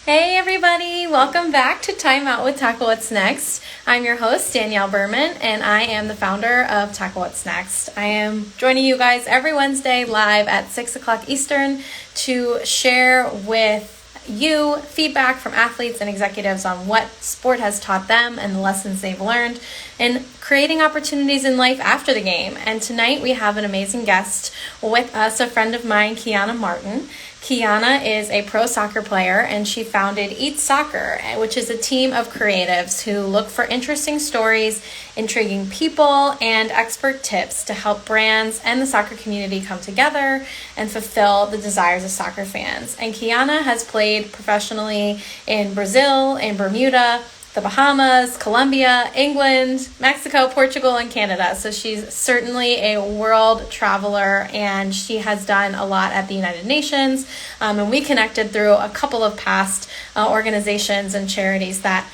Hey everybody, welcome back to Timeout with Tackle What's Next. I'm your host, Danielle Berman, and I am the founder of Tackle What's Next. I am joining you guys every Wednesday live at 6 o'clock Eastern to share with you feedback from athletes and executives on what sport has taught them and the lessons they've learned and creating opportunities in life after the game. And tonight we have an amazing guest with us, a friend of mine, Qiana Martin. Qiana is a pro soccer player, and she founded Eat Soccer, which is a team of creatives who look for interesting stories, intriguing people, and expert tips to help brands and the soccer community come together and fulfill the desires of soccer fans. And Qiana has played professionally in Brazil, in Bermuda, the Bahamas, Colombia, England, Mexico, Portugal, and Canada. So she's certainly a world traveler, and she has done a lot at the United Nations. And we connected through a couple of past organizations and charities that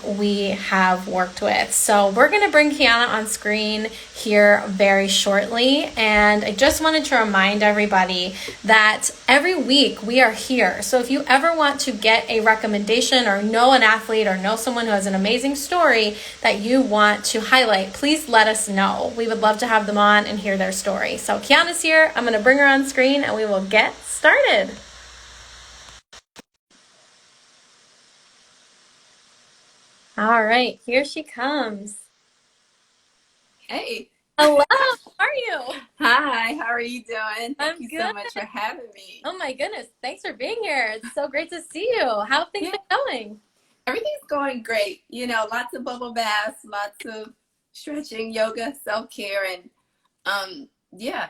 we have worked with. So we're going to bring Qiana on screen here very shortly. And I just wanted to remind everybody that every week we are here. So if you ever want to get a recommendation or know an athlete or know someone who has an amazing story that you want to highlight, please let us know. We would love to have them on and hear their story. So Qiana's here. I'm going to bring her on screen and we will get started. All right, here she comes. Hey. Hello, how are you? Hi, how are you doing? I'm Thank you good. so much for having me. Oh my goodness, thanks for being here. It's so great to see you. How have things Yeah, been going? everything's going great. Lots of bubble baths, lots of stretching, yoga, self-care, and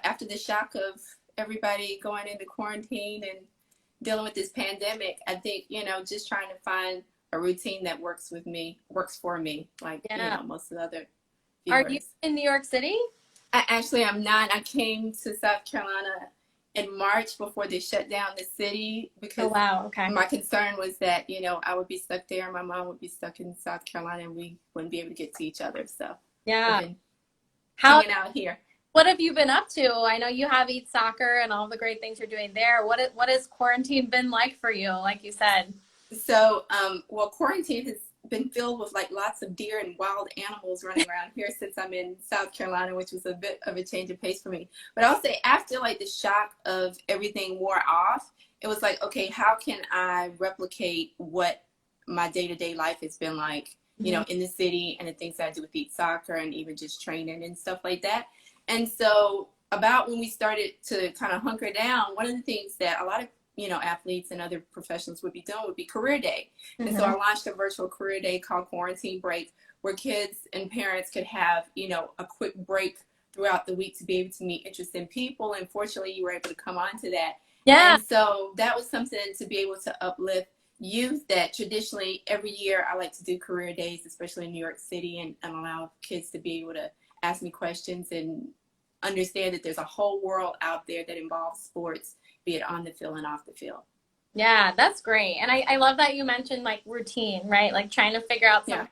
after the shock of everybody going into quarantine and dealing with this pandemic, I think, just trying to find a routine that works for me, like, Yeah. most of the other Are you viewers. in New York City? I'm not. I came to South Carolina in March before they shut down the city Oh because wow, okay. my concern was that, I would be stuck there, my mom would be stuck in South Carolina, and we wouldn't be able to get to each other. So I've Yeah. been How, hanging out here. what have you been up to? I know you have Eat Soccer and all the great things you're doing there. What has quarantine been like for you, like you said? So, quarantine has been filled with like lots of deer and wild animals running around here since I'm in South Carolina, which was a bit of a change of pace for me. But I'll say after like the shock of everything wore off, it was like, okay, how can I replicate what my day-to-day life has been like, Mhm. in the city and the things that I do with Eat Soccer and even just training and stuff like that. And so about when we started to kind of hunker down, one of the things that a lot of athletes and other professionals would be doing would be career day. And so I Mhm. launched a virtual career day called Quarantine Break, where kids and parents could have, a quick break throughout the week to be able to meet interesting people. And fortunately, you were able to come on to that. Yeah. And so that was something to be able to uplift youth that traditionally every year I like to do career days, especially in New York City, and allow kids to be able to ask me questions and understand that there's a whole world out there that involves sports, be it on the field and off the field. Yeah, that's great. And I love that you mentioned like routine, right? Like trying to figure out some Yeah.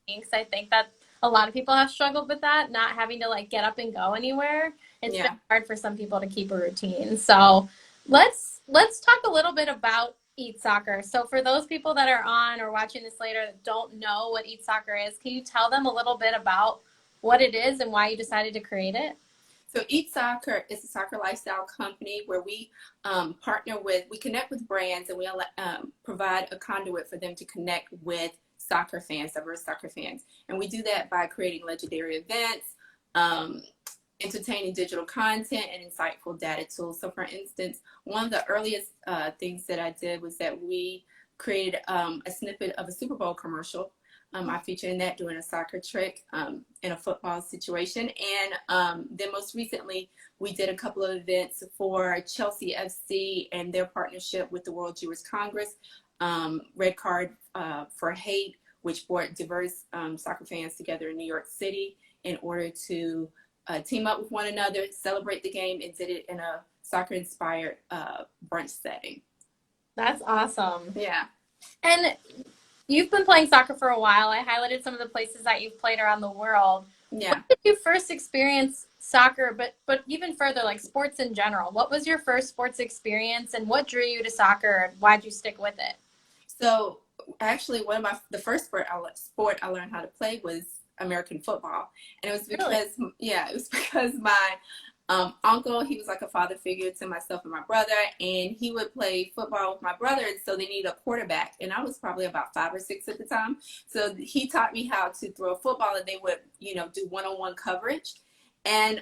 routine, 'cause I think that a lot of people have struggled with that, not having to like get up and go anywhere. It's been Yeah. hard for some people to keep a routine. So let's talk a little bit about Eat Soccer. So for those people that are on or watching this later that don't know what Eat Soccer is, can you tell them a little bit about what it is and why you decided to create it? So Eat Soccer is a soccer lifestyle company where we we connect with brands, and we provide a conduit for them to connect with soccer fans, diverse soccer fans. And we do that by creating legendary events, um, entertaining digital content, and insightful data tools. So for instance, one of the earliest things that I did was that we created a snippet of a Super Bowl commercial. I featured in that doing a soccer trick in a football situation. And then most recently, we did a couple of events for Chelsea FC and their partnership with the World Jewish Congress, Red Card for Hate, which brought diverse soccer fans together in New York City in order to team up with one another, celebrate the game, and did it in a soccer-inspired brunch setting. That's awesome. Yeah. And you've been playing soccer for a while. I highlighted some of the places that you've played around the world. When Yeah. did you first experience soccer, but even further, like sports in general? What was your first sports experience and what drew you to soccer and why'd you stick with it? So actually, the first sport I learned how to play was American football, and it was Really? because yeah, it was because my uncle, he was like a father figure to myself and my brother, and he would play football with my brother, and so they needed a quarterback, and I was probably about 5 or 6 at the time. So he taught me how to throw a football, and they would, do one-on-one coverage. And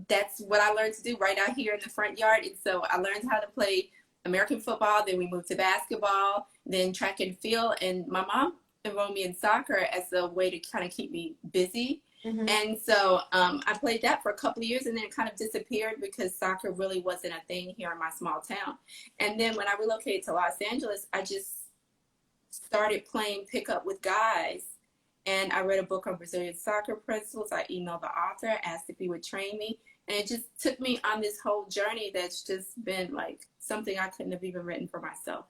that's what I learned to do right out here in the front yard. And so I learned how to play American football. Then we moved to basketball, then track and field. And my mom enrolled me in soccer as a way to kind of keep me busy. Mm-hmm. And so I played that for a couple of years, and then it kind of disappeared because soccer really wasn't a thing here in my small town. And then when I relocated to Los Angeles, I just started playing pickup with guys. And I read a book on Brazilian soccer principles. I emailed the author, asked if he would train me. And it just took me on this whole journey that's just been like something I couldn't have even written for myself.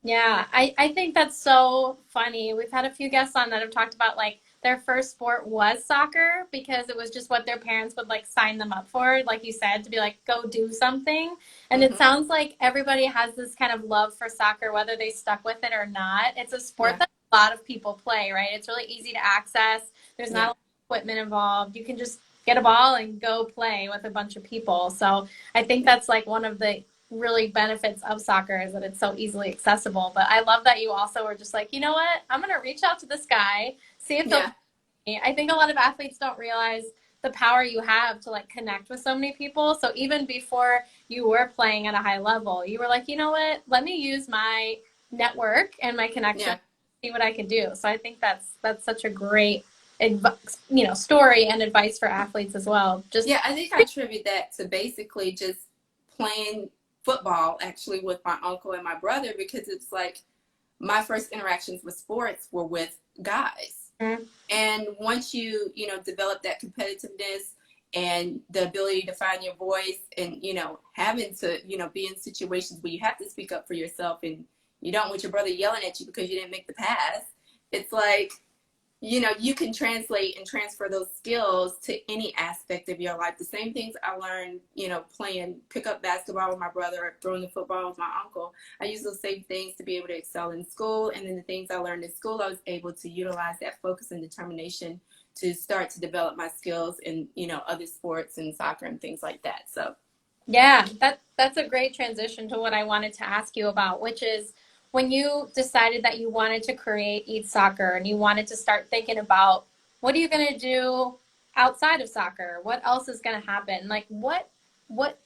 Yeah, I think that's so funny. We've had a few guests on that have talked about like their first sport was soccer because it was just what their parents would like sign them up for, like you said, to be like, go do something. And it Mm-hmm. sounds like everybody has this kind of love for soccer, whether they stuck with it or not. It's a sport Yeah. that a lot of people play, right? It's really easy to access. There's not a Yeah. lot of equipment involved. You can just get a ball and go play with a bunch of people. So I think that's like one of the really benefits of soccer is that it's so easily accessible. But I love that you also were just like, you know what? I'm going to reach out to this guy, see if he'll Yeah. me. I think a lot of athletes don't realize the power you have to like connect with so many people. So even before you were playing at a high level, you were like, you know what? Let me use my network and my connection, Yeah. see what I can do. So I think that's such a great story and advice for athletes as well. Just Yeah. I think I attribute that to basically just playing football actually with my uncle and my brother, because it's like my first interactions with sports were with guys. mm, And once you develop that competitiveness and the ability to find your voice, and having to be in situations where you have to speak up for yourself, and you don't want your brother yelling at you because you didn't make the pass, it's like you can translate and transfer those skills to any aspect of your life. The same things I learned, playing pickup basketball with my brother, or throwing the football with my uncle. I use those same things to be able to excel in school. And then the things I learned in school, I was able to utilize that focus and determination to start to develop my skills in, other sports and soccer and things like that. So, yeah, that's a great transition to what I wanted to ask you about, which is when you decided that you wanted to create Eat Soccer and you wanted to start thinking about what are you going to do outside of soccer? What else is going to happen? Like what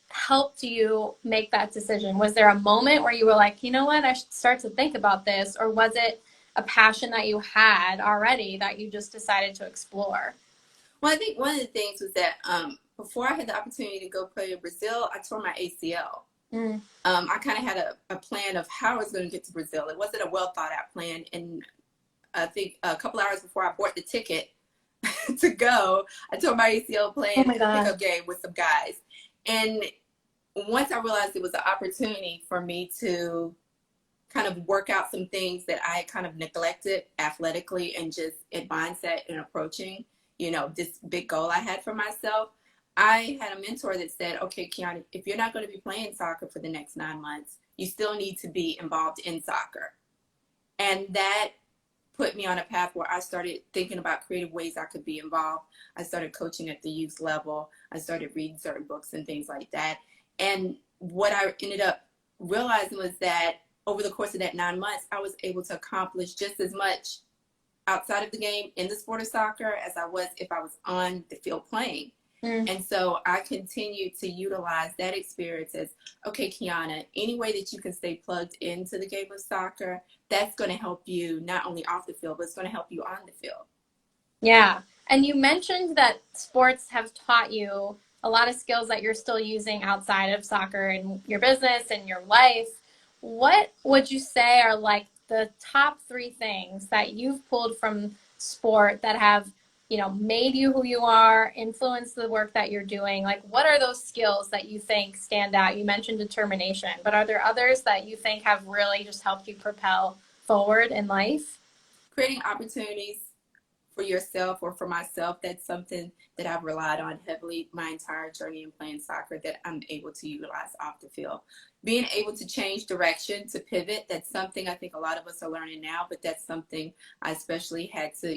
helped you make that decision? Was there a moment where you were like, you know what, I should start to think about this, or was it a passion that you had already that you just decided to explore? well, I think one of the things was that before I had the opportunity to go play in Brazil, I tore my ACL. Mm. I kind of had a plan of how I was going to get to Brazil. It wasn't a well thought out plan. And I think a couple hours before I bought the ticket to go, I tore my ACL Oh playing my a God. pickup game with some guys. And once I realized it was an opportunity for me to kind of work out some things that I kind of neglected athletically, and just in mindset and approaching, this big goal I had for myself. I had a mentor that said, okay, Qiana, if you're not going to be playing soccer for the next 9 months, you still need to be involved in soccer. And that put me on a path where I started thinking about creative ways I could be involved. I started coaching at the youth level. I started reading certain books and things like that. And what I ended up realizing was that over the course of that 9 months, I was able to accomplish just as much outside of the game in the sport of soccer as I was if I was on the field playing. Mm. And so I continued to utilize that experience as, okay, Qiana, any way that you can stay plugged into the game of soccer, that's going to help you not only off the field, but it's going to help you on the field. Yeah. And you mentioned that sports have taught you a lot of skills that you're still using outside of soccer in your business and your life. What would you say are like the top three things that you've pulled from sport that have, made you who you are, influenced the work that you're doing? Like, what are those skills that you think stand out? You mentioned determination, but are there others that you think have really just helped you propel forward in life? Creating opportunities for yourself or for myself, that's something that I've relied on heavily my entire journey in playing soccer that I'm able to utilize off the field. Being able to change direction, to pivot, that's something I think a lot of us are learning now, but that's something I especially had to,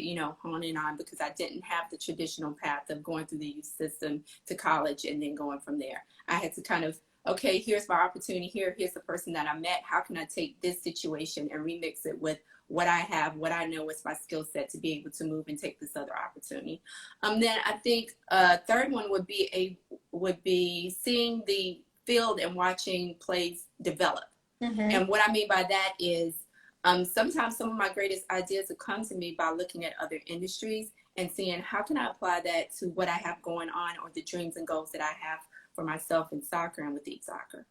hone in on because I didn't have the traditional path of going through the youth system to college and then going from there. I had to kind of, okay, here's my opportunity here. Here's the person that I met. How can I take this situation and remix it with what I have, what I know is my skill set to be able to move and take this other opportunity. Then I think third one would be seeing the field and watching plays develop. Mm-hmm. And what I mean by that is sometimes some of my greatest ideas have come to me by looking at other industries and seeing how can I apply that to what I have going on or the dreams and goals that I have for myself in soccer and with Eat Soccer.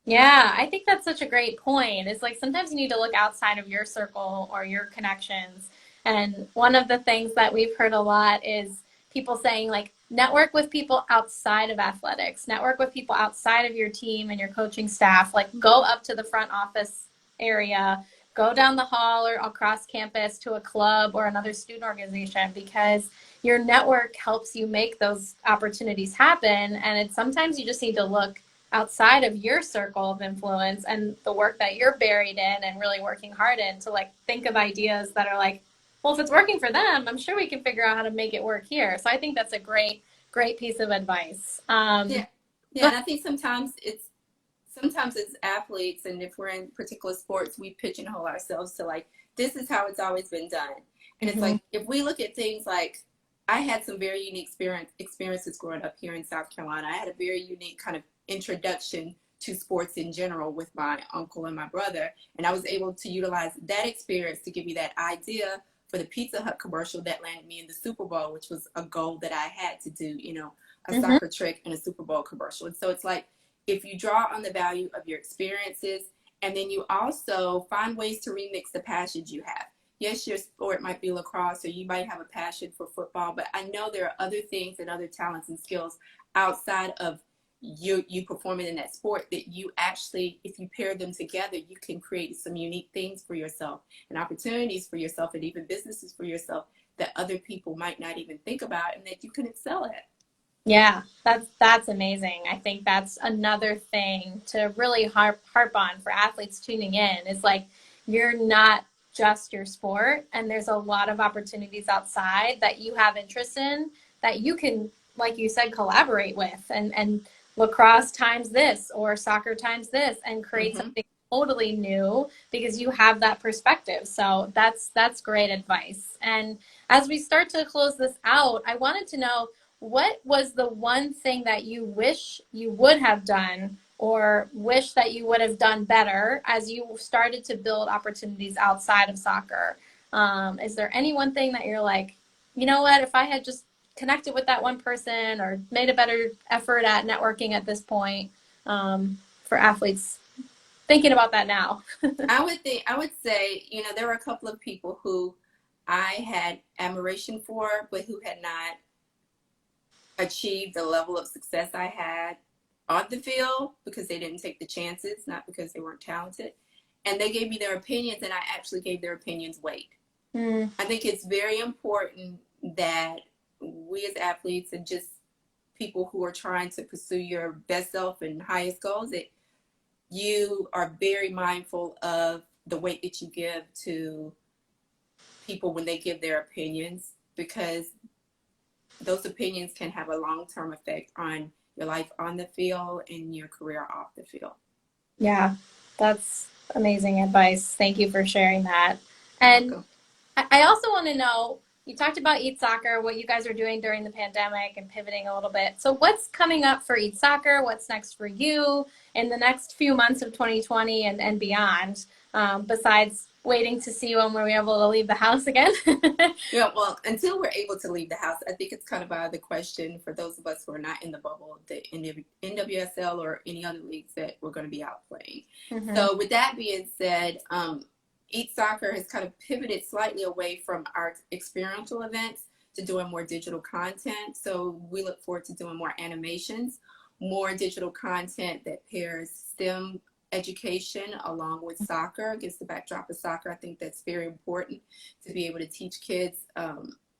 Yeah, I think that's such a great point. It's like sometimes you need to look outside of your circle or your connections. And one of the things that we've heard a lot is people saying like network with people outside of athletics, network with people outside of your team and your coaching staff, like go up to the front office area, go down the hall or across campus to a club or another student organization because your network helps you make those opportunities happen. And it's sometimes you just need to look outside of your circle of influence and the work that you're buried in and really working hard in to like think of ideas that are like, well, if it's working for them, I'm sure we can figure out how to make it work here. So I think that's a great piece of advice. Yeah, and I think sometimes as athletes, and if we're in particular sports, we pigeonhole ourselves to like, this is how it's always been done. And it's like, if we look at things like, I had some very unique experiences growing up here in South Carolina. I had a very unique kind of introduction to sports in general with my uncle and my brother. And I was able to utilize that experience to give me that idea for the Pizza Hut commercial that landed me in the Super Bowl, which was a goal that I had to do, a soccer trick in a Super Bowl commercial. And so it's like, if you draw on the value of your experiences, and then you also find ways to remix the passions you have. Yes, your sport might be lacrosse, or you might have a passion for football, but I know there are other things and other talents and skills outside of you performing in that sport that you actually, if you pair them together, you can create some unique things for yourself and opportunities for yourself and even businesses for yourself that other people might not even think about and that you can excel at. Yeah, that's amazing. I think that's another thing to really harp on for athletes tuning in is like you're not just your sport and there's a lot of opportunities outside that you have interest in that you can, like you said, collaborate with and lacrosse times this or soccer times this and create something totally new because you have that perspective. So that's great advice. And as we start to close this out, I wanted to know, what was the one thing that you wish you would have done or wish that you would have done better as you started to build opportunities outside of soccer? Is there any one thing that you're like, you know what, if I had just connected with that one person or made a better effort at networking at this point, for athletes thinking about that now? I would say, there were a couple of people who I had admiration for, but who had not achieved the level of success I had on the field because they didn't take the chances, not because they weren't talented. And they gave me their opinions, and I actually gave their opinions weight. I think it's very important that we as athletes and just people who are trying to pursue your best self and highest goals, that you are very mindful of the weight that you give to people when they give their opinions, because those opinions can have a long-term effect on your life on the field and your career off the field. Yeah, that's amazing advice. Thank you for sharing that. And I also want to know, you talked about Eat Soccer, what you guys are doing during the pandemic and pivoting a little bit. So what's coming up for Eat Soccer? What's next for you in the next few months of 2020 and beyond, besides waiting to see when we're able to leave the house again? Yeah, well, until we're able to leave the house, I think it's kind of out of the question for those of us who are not in the bubble, the NWSL or any other leagues that we're going to be out playing. So with that being said, Eat Soccer has kind of pivoted slightly away from our experiential events to doing more digital content. So we look forward to doing more animations, more digital content that pairs STEM education along with soccer against the backdrop of soccer. I think that's very important to be able to teach kids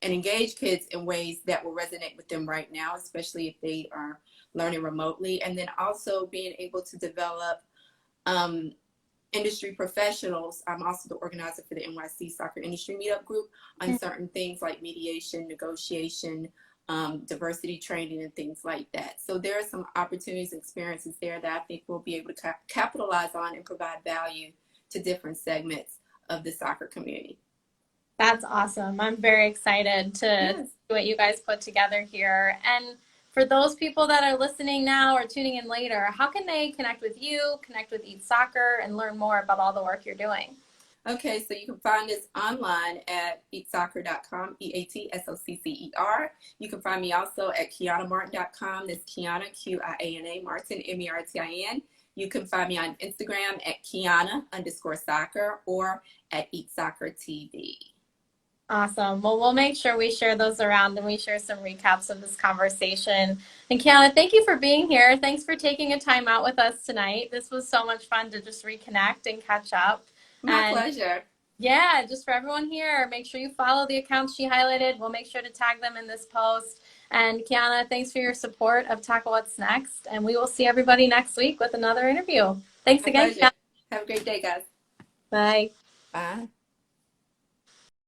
and engage kids in ways that will resonate with them right now, especially if they are learning remotely. And then also being able to develop industry professionals. I'm also the organizer for the NYC Soccer Industry Meetup Group on certain things like mediation, negotiation, diversity training, and things like that. So there are some opportunities and experiences there that I think we'll be able to capitalize on and provide value to different segments of the soccer community. That's awesome. I'm very excited to see what you guys put together here. And for those people that are listening now or tuning in later, how can they connect with you, connect with Eat Soccer, and learn more about all the work you're doing? Okay, so you can find us online at eatsoccer.com, EATSOCCER. You can find me also at QianaMartin.com. That's Qiana, Qiana Martin, MERTIN. You can find me on Instagram at Qiana_soccer or at Eat Soccer TV. Awesome. Well, we'll make sure we share those around and we share some recaps of this conversation. And Qiana, thank you for being here. Thanks for taking a time out with us tonight. This was so much fun to just reconnect and catch up. My pleasure. Yeah, just for everyone here, make sure you follow the accounts she highlighted. We'll make sure to tag them in this post. And Qiana, thanks for your support of Tackle What's Next. And we will see everybody next week with another interview. Thanks again, Qiana. Have a great day, guys. Bye. Bye.